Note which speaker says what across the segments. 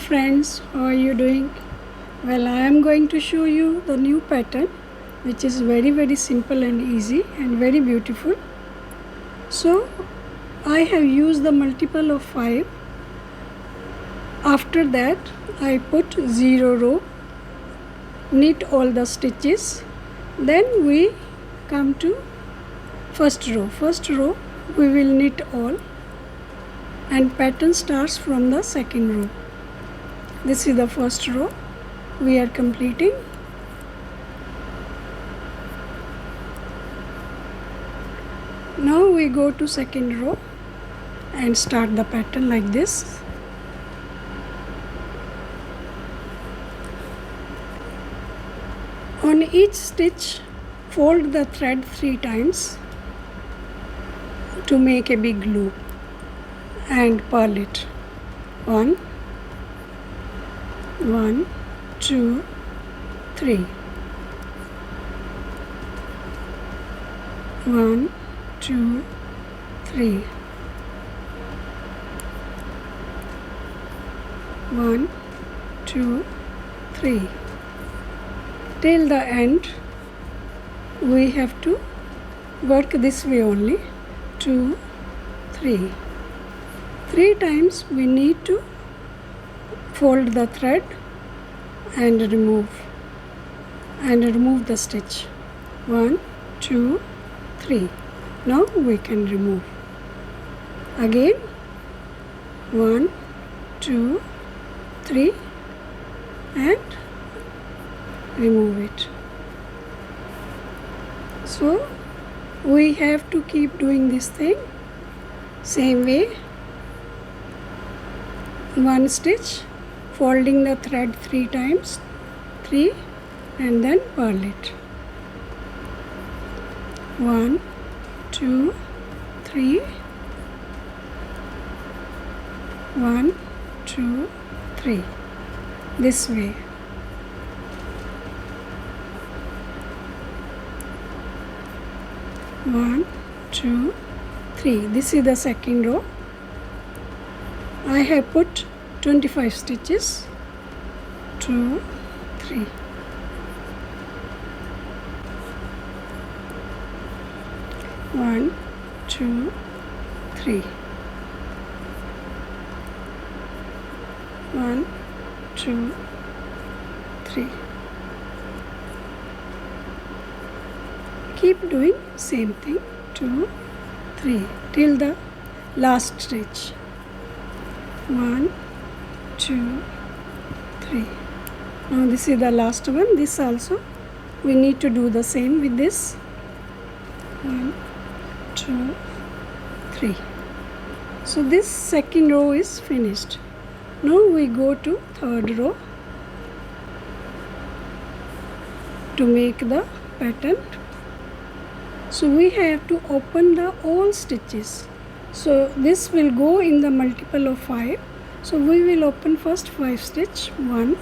Speaker 1: friends, how are you doing? Well, I am going to show you the new pattern which is very simple and easy and very beautiful. So I have used the multiple of 5. After that I put 0 row, knit all the stitches, then we come to first row we will knit all, and pattern starts from the second row. This is the first row we are completing. Now we go to second row and start the pattern like this. On each stitch fold the thread 3 times to make a big loop and purl it. 1, 2, 3. 1, 2, 3. 1, 2, 3. Till the end we have to work this way only. 2, 3. 3 times we need to fold the thread and remove the stitch. 1, 2, 3. Now we can remove. Again 1, 2, 3 and remove it. So we have to keep doing this thing same way. 1 stitch, folding the thread 3 times, 3, and then purl it. 1, 2, 3. 1, 2, 3. This way. One, 2, 3. This is the second row. I have put 25 stitches. 2, 3. 1, 2, 3. 1, 2, 3. Keep doing same thing. 2, 3 till the last stitch. 1, 2, 3. Now this is the last one. This also we need to do the same with this. 1, 2, 3. So this second row is finished. Now we go to third row to make the pattern. So we have to open the all stitches. So this will go in the multiple of 5. So we will open first 5 stitch. 1,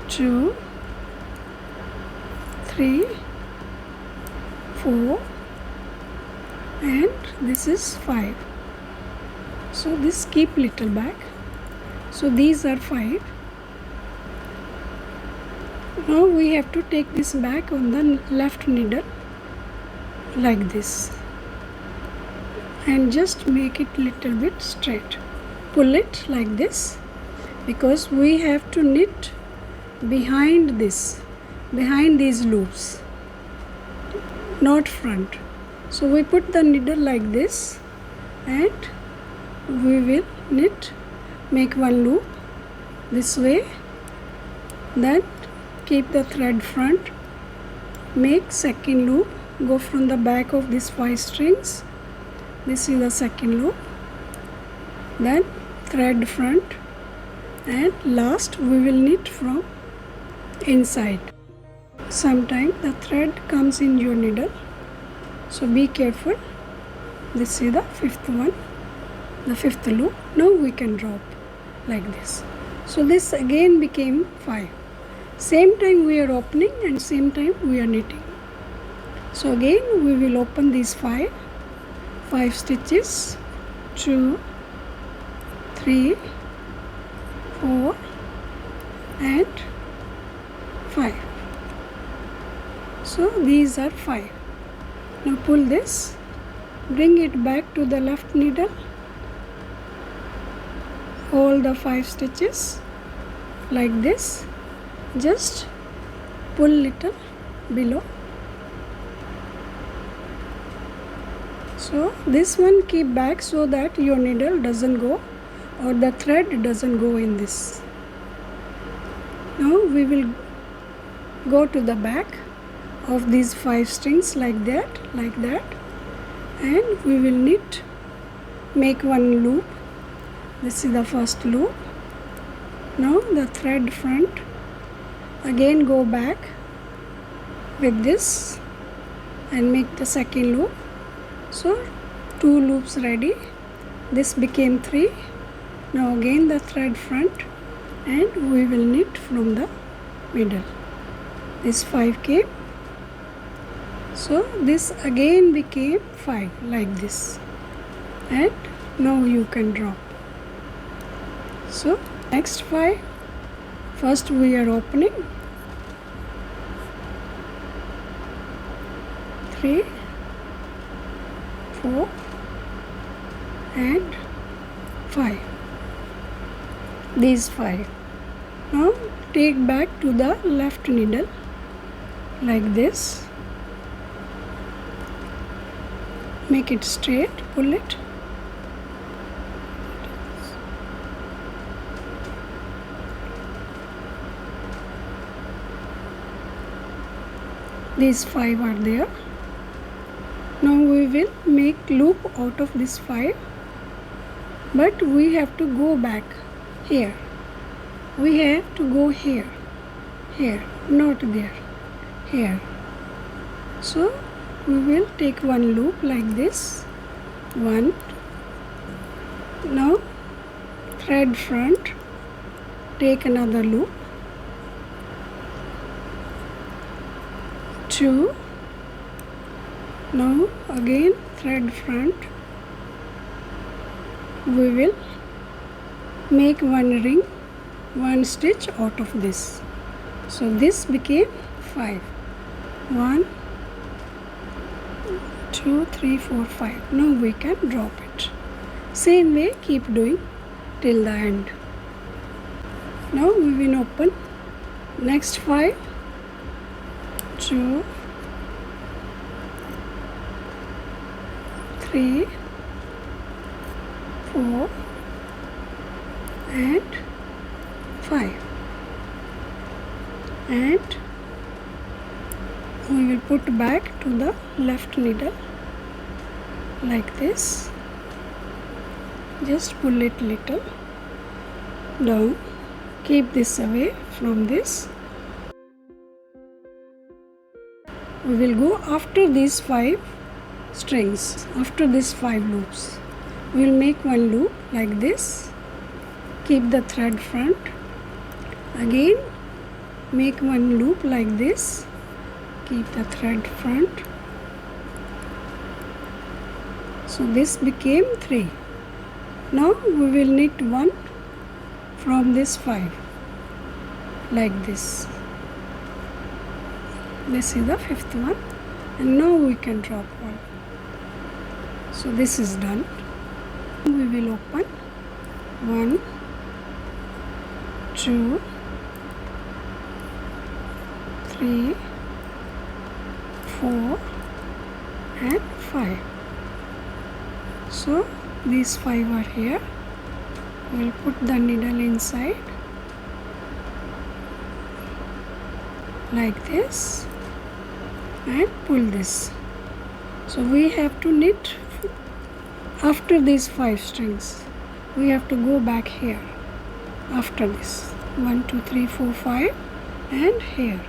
Speaker 1: 2, 3, 4, and this is 5. So this keep little back. So these are 5. Now we have to take this back on the left needle like this and just make it little bit straight. Pull it like this because we have to knit behind this, behind these loops, not front. So we put the needle like this and we will knit, make one loop this way, then keep the thread front, make second loop, go from the back of these 5 strings. This is the second loop, then thread front, and last we will knit from inside. Sometimes the thread comes in your needle, so be careful. This is the 5th one, the 5th loop. Now we can drop like this. So this again became 5. Same time we are opening and same time we are knitting. So again we will open these 5 stitches. 2, 3, 4 and 5. So these are 5. Now pull this, bring it back to the left needle, hold the 5 stitches like this, just pull little below. So this one keep back so that your needle doesn't go or the thread doesn't go in this. Now we will go to the back of these 5 strings like that, and we will knit, make one loop. This is the first loop. Now the thread front, again go back with this and make the second loop. So 2 loops ready. This became 3. Now again the thread front and we will knit from the middle. This 5 came. So this again became 5 like this, and now you can drop. So next 5, first we are opening 3, 4 and 5. These 5. Now take back to the left needle like this. Make it straight, pull it. These 5 are there. Now we will make loop out of this 5, but we have to go back here. We have to go here, not there, here. So we will take one loop like this, 1. Now thread front, take another loop, 2. Now again thread front, we will make one ring, 1 stitch out of this. So this became 5. 1, 2, 3, 4, 5. Now we can drop it. Same way keep doing till the end. Now we will open next 5, 2, 3, 4 and 5, and we will put back to the left needle like this. Just pull it little down, keep this away from this. We will go after these 5 strings, after these 5 loops. We will make one loop like this, keep the thread front, again make one loop like this, keep the thread front. So this became 3. Now we will knit 1 from this 5 like this. This is the 5th one, and now we can drop one. So this is done. We will open 1, 2, 3, 4 and 5. So these 5 are here. We will put the needle inside like this and pull this. So we have to knit after these 5 strings. We have to go back here after this. 1, 2, 3, 4, 5 and here.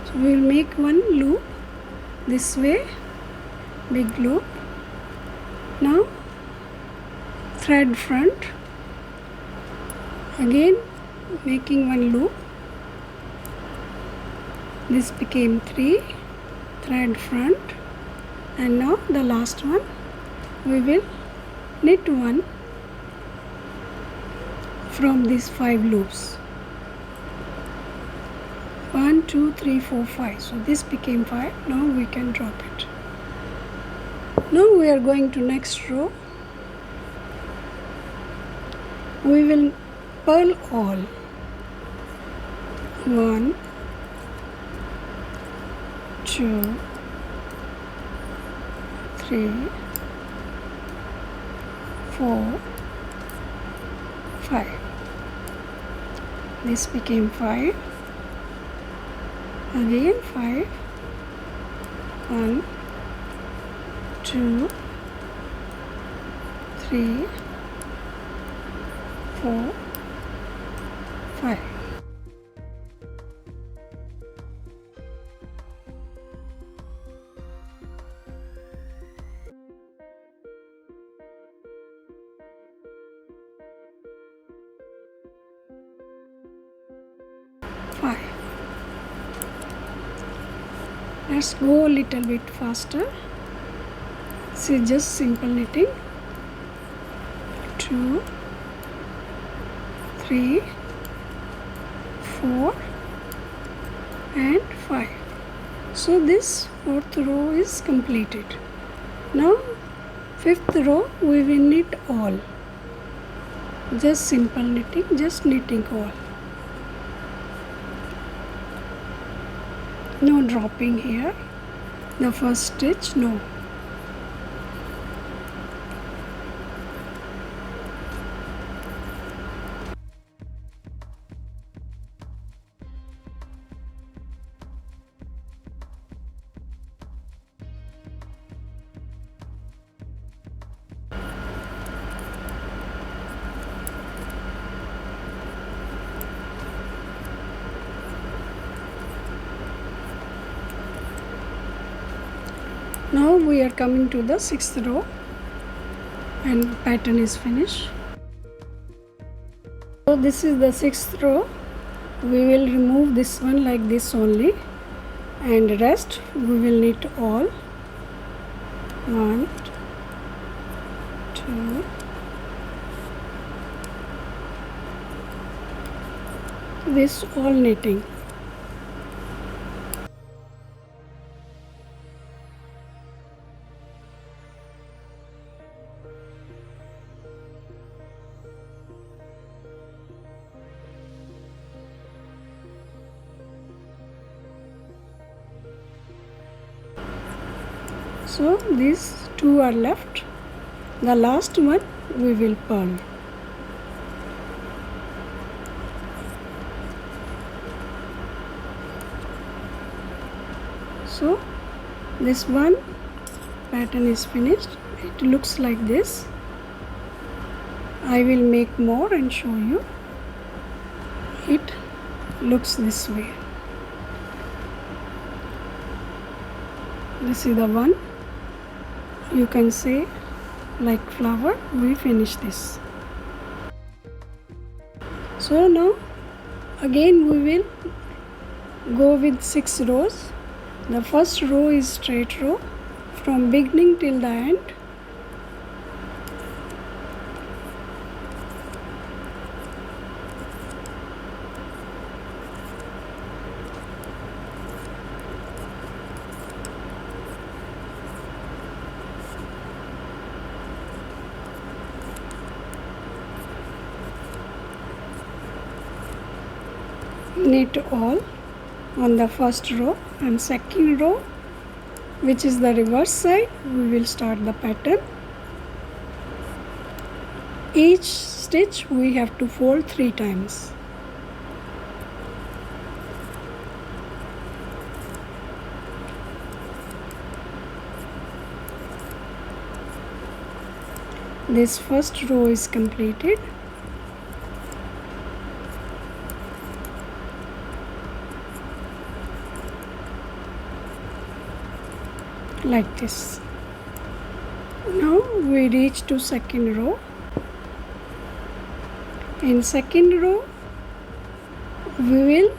Speaker 1: So we will make one loop this way, big loop. Now thread front, again making one loop. This became 3, thread front, and now the last one we will knit one from these 5 loops. 1 2 3 4 5. So this became 5. Now we can drop it. Now we are going to next row. We will purl all. 1 2 3 4 5. This became 5. Again 5. 1 2 3 4 5. Let's go a little bit faster. This is just simple knitting. 2 3 4 and 5. So this 4th row is completed. Now 5th row we will knit all. Just simple knitting, just knitting all. No dropping here. The first stitch, no. Now we are coming to the 6th row and pattern is finished. So this is the 6th row. We will remove this one like this only, and rest we will knit all. 1 2 this all knitting. So these 2 are left. The last one we will purl. So this one pattern is finished. It looks like this. I will make more and show you. It looks this way. This is the one. You can say like flower. We finish this. So now again we will go with 6 rows. The first row is straight row from beginning till the end. Knit all on the first row, and second row, which is the reverse side, we will start the pattern. Each stitch we have to fold 3 times. This first row is completed. Like this. Now we reach to second row. In second row we will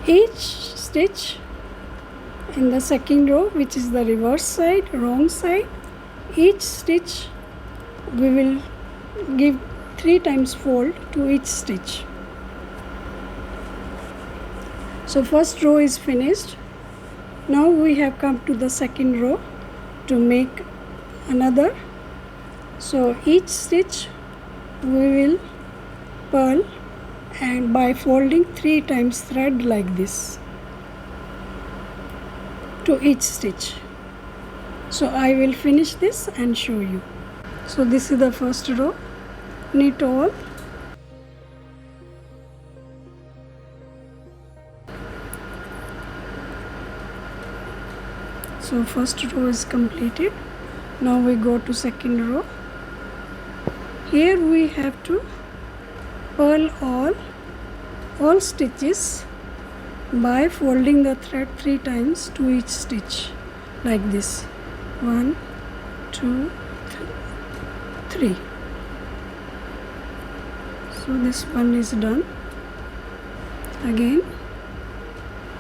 Speaker 1: each stitch in the second row, which is the reverse side, wrong side, each stitch we will give 3 times fold to each stitch. So first row is finished. Now we have come to the second row to make another. So each stitch we will purl and by folding 3 times thread like this to each stitch. So I will finish this and show you. So this is the first row. Knit all. So first row is completed. Now we go to second row. Here we have to purl all stitches by folding the thread 3 times to each stitch like this. 1, 2, 3. So this one is done. Again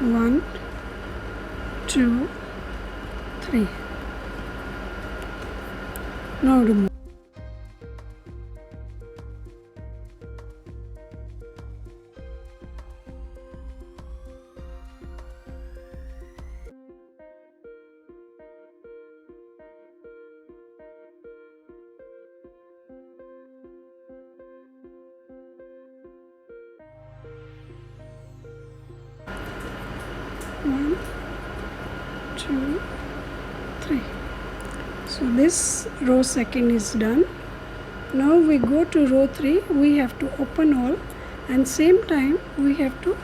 Speaker 1: 1, 2, 3. Now remove. One, 2, 3. So this row second is done. Now we go to row 3. We have to open all and same time we have to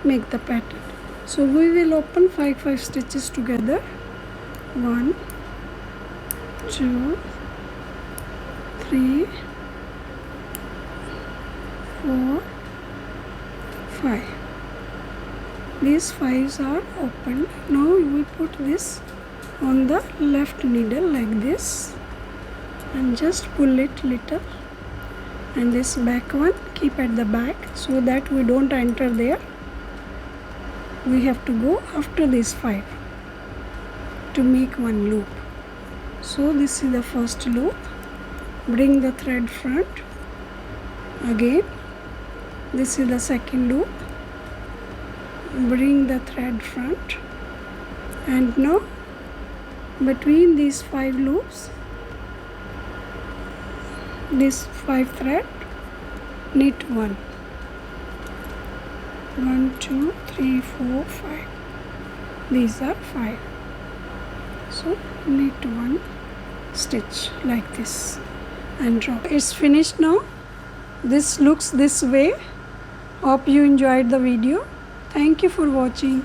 Speaker 1: make the pattern. So we will open 5 stitches together. 1, 2, 3, 4, 5. These 5s are opened. Now we put this on the left needle like this and just pull it little, and this back one keep at the back so that we don't enter there. We have to go after these 5 to make one loop. So this is the first loop. Bring the thread front. Again this is the second loop. Bring the thread front, and now between these 5 loops, this 5 thread, knit 1. 1, 2, 3, 4, 5. These are 5. So knit 1 stitch like this and drop. It's finished now. This looks this way. Hope you enjoyed the video. Thank you for watching.